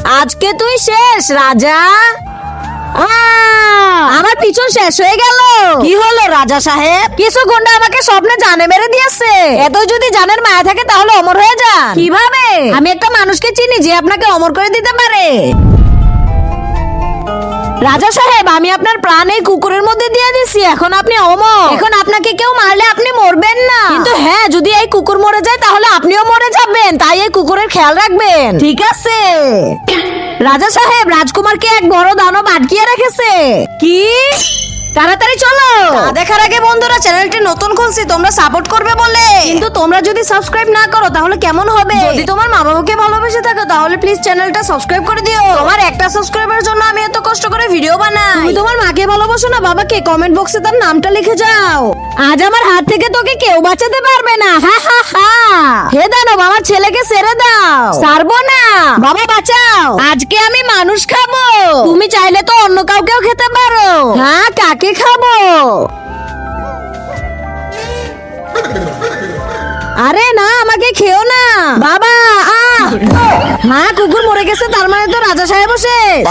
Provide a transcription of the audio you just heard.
আজকে তুই শেষ রাজা। আমার পিছন শেষ হয়ে গেল। কি হলো রাজা সাহেব? কিছু গুন্ডা আমাকে স্বপ্নে জানে মেরে দিয়েছে। এত যদি জানের মায়া থাকে তাহলে অমর হয়ে যান। কিভাবে? আমি একটা মানুষকে চিনি যে আপনাকে অমর করে দিতে পারে। রাজা সাহেব, আমি আপনার প্রাণ এই কুকুরের মধ্যে দিয়ে দিছি। এখন আপনি অমর। এখন আপনাকে কেউ মারলে আপনি মরবেন না। কিন্তু হ্যাঁ, যদি এই কুকুর মরে যায় তাহলে আপনিও মরে যাবেন। তাই এই কুকুরের খেয়াল রাখবেন। ঠিক আছে। রাজা সাহেব, রাজকুমারকে এক বড় দানব আটকিয়ে রেখেছে। কি? তাড়াতাড়ি চলো। দেখার আগে বন্ধুরা, চ্যানেলটি নতুন খুলছি, তোমরা সাপোর্ট করবে বলে। কিন্তু তোমরা যদি সাবস্ক্রাইব না করো তাহলে কেমন হবে? যদি তোমার মা বাবাকে ভালোবেসে থাকো তাহলে প্লিজ চ্যানেলটা সাবস্ক্রাইব করে দিও। তোমার একটা সাবস্ক্রাইবের জন্য আমি এত কষ্ট করে ভিডিও বানাই। তুমি তোমার মাকে ভালোবাসো না বাবাকে? কমেন্ট বক্সে তার নামটা লিখে যাও। আজ আমার হাত থেকে তোকে কেউ বাঁচাতে পারবে না। হা হা হা। হে দানব, আমার ছেলেকে ছেড়ে দাও। ছাড়বো না। বাবা বাঁচাও। আজকে আমি মানুষ খাবো। তুমি চাইলে তো অন্য কাউকেও খেতে পারো। হ্যাঁ, কাকে খাবো? আরে না, আমাকে খেও না বাবা। হ্যাঁ, কুকুর মরে গেছে, তার মানে তো রাজা সাহেব শেষ।